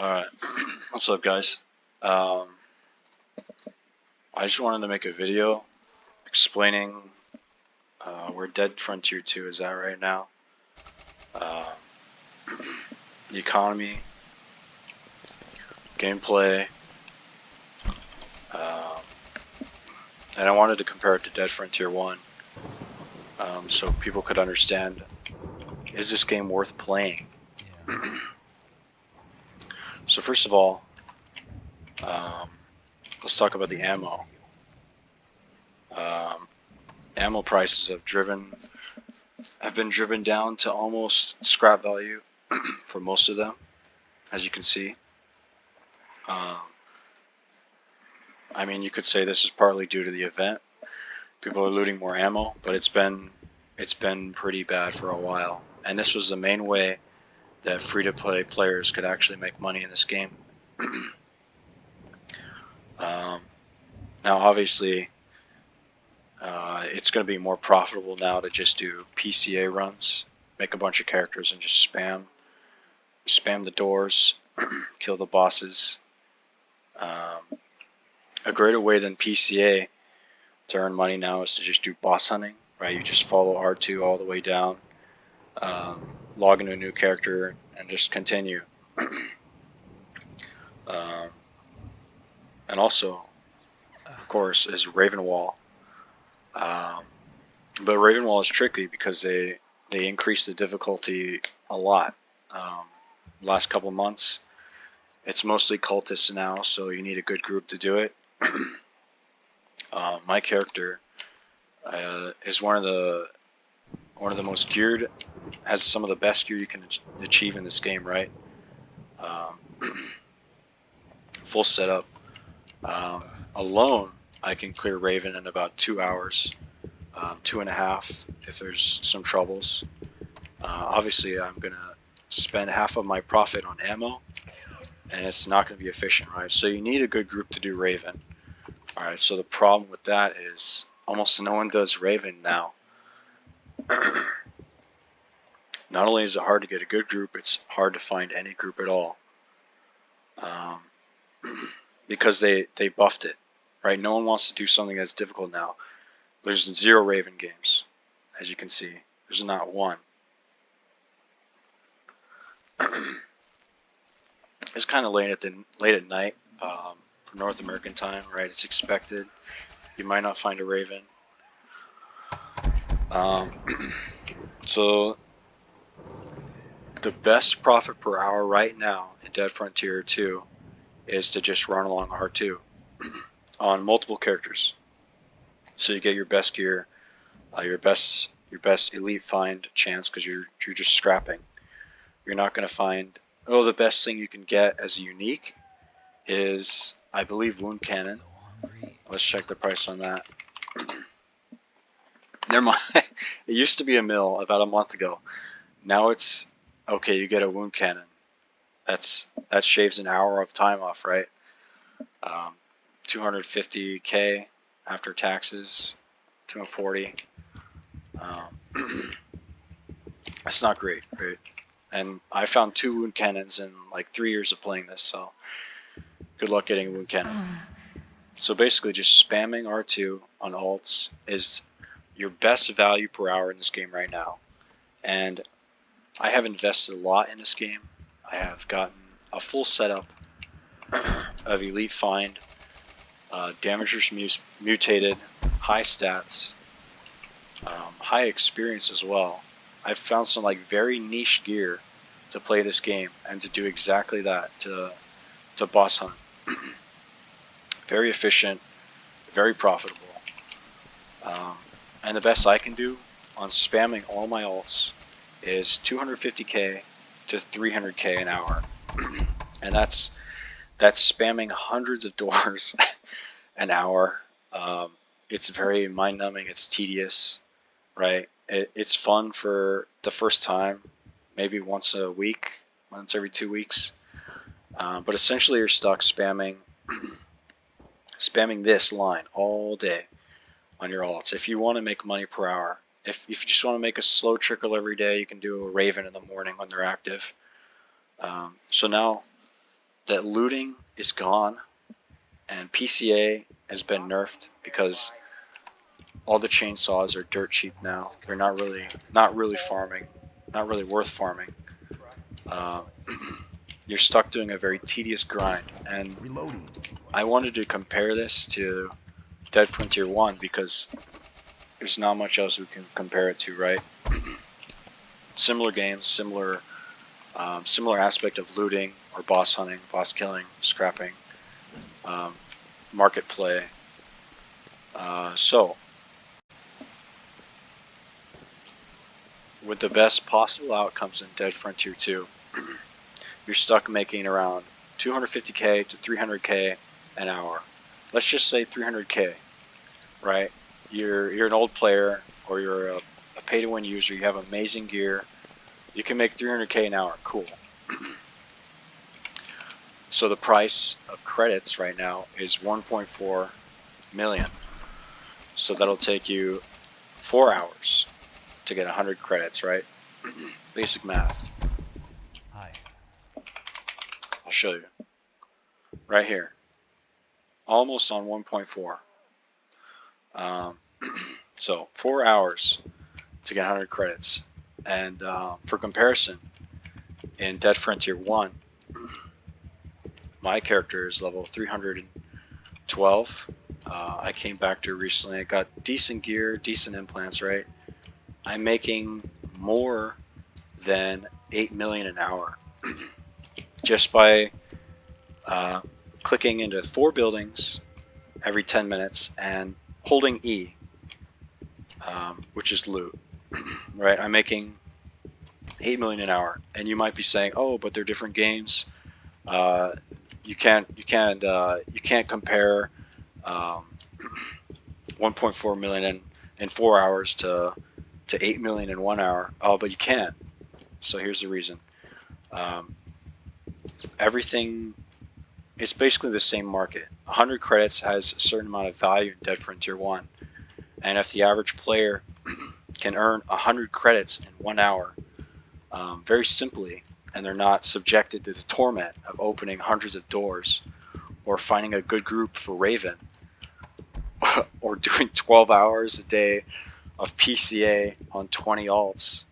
Alright, what's up guys? I just wanted to make a video explaining where Dead Frontier 2 is at right now. The economy, gameplay, and I wanted to compare it to Dead Frontier 1 so people could understand, is this game worth playing? So first of all, let's talk about the ammo. Ammo prices have been driven down to almost scrap value for most of them, as you can see. I mean, you could say this is partly due to the event. People are looting more ammo, but it's been pretty bad for a while. And this was the main way that free-to-play players could actually make money in this game. Now, obviously, it's going to be more profitable now to just do PCA runs, make a bunch of characters, and just spam the doors, kill the bosses. A greater way than PCA to earn money now is to just do boss hunting, right? You just follow R2 all the way down, log into a new character, and just continue. And also, of course, is Ravenwall. But Ravenwall is tricky because they increase the difficulty a lot. Last couple months, it's mostly cultists now, so you need a good group to do it. My character is one of the most geared, has some of the best gear you can achieve in this game, right? Full setup. Alone, I can clear Raven in about 2 hours, 2.5 if there's some troubles. Obviously, I'm gonna spend half of my profit on ammo, and it's not gonna be efficient, right? So you need a good group to do Raven. Alright, so the problem with that is almost no one does Raven now. Not only is it hard to get a good group, it's hard to find any group at all. Because they buffed it, right? No one wants to do something that's difficult now. There's 0 Raven games, as you can see. There's not one. It's kind of late at night for North American time, right? It's expected. You might not find a Raven. So the best profit per hour right now in Dead Frontier 2 is to just run along R2 on multiple characters. So you get your best gear, your best elite find chance because you're just scrapping. You're not going to find. Oh, the best thing you can get as a unique is, I believe, Wound Cannon. Let's check the price on that. Never mind. It used to be a mil about a month ago. Now it's okay. You get a Wound Cannon. That shaves an hour of time off, right? 250k after taxes, 240. That's not great, right? And I found 2 Wound Cannons in like 3 years of playing this, so good luck getting a Wound Cannon. So basically just spamming R2 on ults is your best value per hour in this game right now. And I have invested a lot in this game. I have gotten a full setup of elite find, damagers mutated, high stats, high experience as well. I've found some like very niche gear to play this game and to do exactly that, to boss hunt. Very efficient, very profitable. And the best I can do on spamming all my ults is 250k to 300k an hour. And that's spamming hundreds of doors an hour. It's very mind-numbing, it's tedious, right? It's fun for the first time, maybe once a week, once every 2 weeks. But essentially you're stuck spamming this line all day on your ults. If you want to make money per hour, if you just want to make a slow trickle every day, you can do a Raven in the morning when they're active. So now that looting is gone, and PCA has been nerfed because all the chainsaws are dirt cheap now. They're not really farming, not really worth farming. Uh, you're stuck doing a very tedious grind, and I wanted to compare this to Dead Frontier 1 because there's not much else we can compare it to, right? Similar games, similar aspect of looting or boss hunting, boss killing, scrapping, market play. So, with the best possible outcomes in Dead Frontier 2, you're stuck making around 250k to 300k an hour. Let's just say 300k, right? You're an old player, or you're a pay-to-win user. You have amazing gear. You can make 300k an hour. Cool. So the price of credits right now is 1.4 million. So that'll take you 4 hours to get 100 credits, right? Basic math. Hi. I'll show you. Right here. Almost on 1.4. So 4 hours to get 100 credits. And for comparison, in Dead Frontier 1, my character is level 312. I came back to it recently. I got decent gear, decent implants, right? I'm making more than 8 million an hour just by clicking into 4 buildings every 10 minutes and holding E, which is loot, right? I'm making 8 million an hour, and you might be saying, "Oh, but they're different games. You can't compare 1.4 million in 4 hours to 8 million in 1 hour." Oh, but you can. So here's the reason. Everything is basically the same market. 100 credits has a certain amount of value in Dead Frontier 1, and if the average player can earn 100 credits in 1 hour, very simply, and they're not subjected to the torment of opening hundreds of doors or finding a good group for Raven or doing 12 hours a day of PCA on 20 alts,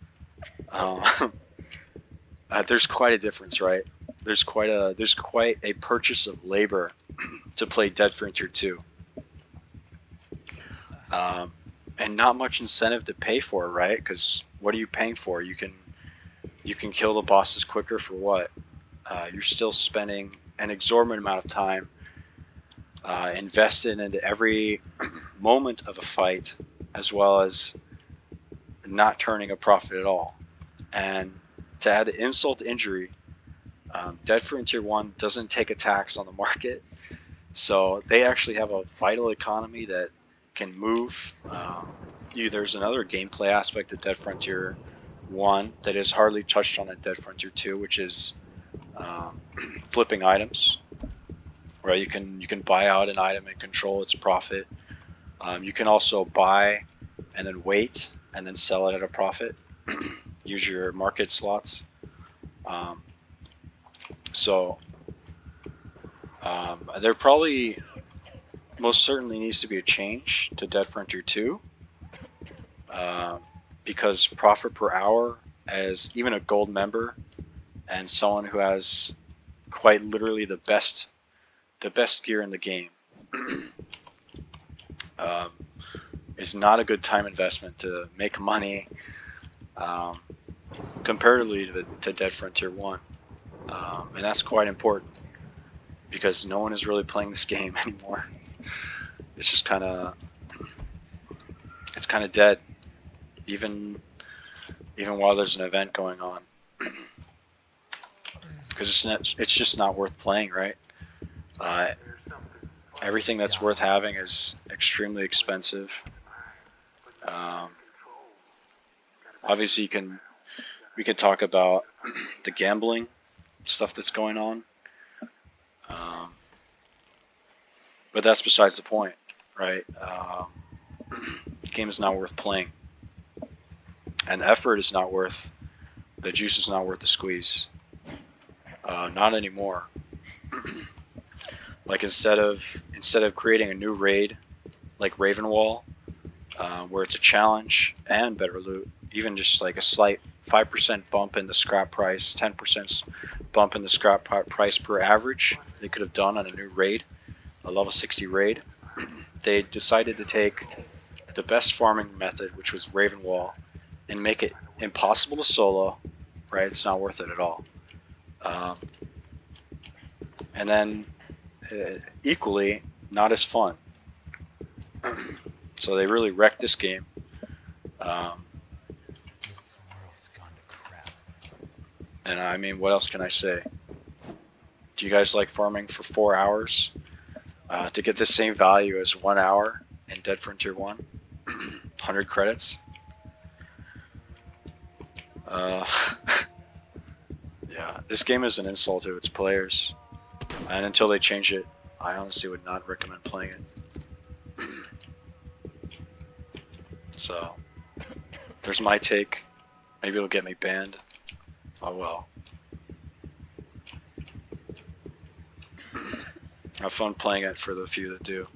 there's quite a difference, right? There's quite a purchase of labor to play Dead Frontier 2, and not much incentive to pay for it, right? Because what are you paying for? You can kill the bosses quicker for what? You're still spending an exorbitant amount of time invested into every moment of a fight, as well as not turning a profit at all. And to add insult to injury, Dead Frontier 1 doesn't take a tax on the market, so they actually have a vital economy that can move. There's another gameplay aspect of Dead Frontier 1 that is hardly touched on in Dead Frontier 2, which is flipping items. Right, you can buy out an item and control its profit. You can also buy and then wait and then sell it at a profit. Use your market slots. There probably most certainly needs to be a change to Dead Frontier 2, because profit per hour, as even a gold member and someone who has quite literally the best gear in the game, is not a good time investment to make money comparatively to Dead Frontier 1. And that's quite important because no one is really playing this game anymore. It's just kind of dead, even while there's an event going on, because it's just not worth playing, right? Everything that's worth having is extremely expensive. Obviously, we can talk about the gambling stuff that's going on, but that's besides the point, right? The game is not worth playing, and the effort is not worth, the juice is not worth the squeeze. Not anymore. Like instead of creating a new raid like Ravenwall, where it's a challenge and better loot, even just like a slight 5% bump in the scrap price, 10% bump in the scrap price per average, they could have done on a new raid, a level 60 raid. They decided to take the best farming method, which was Ravenwall, and make it impossible to solo, right? It's not worth it at all. And then equally not as fun. So they really wrecked this game. This world's gone to crap. And I mean, what else can I say? Do you guys like farming for 4 hours to get the same value as 1 hour in Dead Frontier 1? 100 credits? Yeah, this game is an insult to its players. And until they change it, I honestly would not recommend playing it. So, there's my take. Maybe it'll get me banned. Oh well. Have fun playing it for the few that do.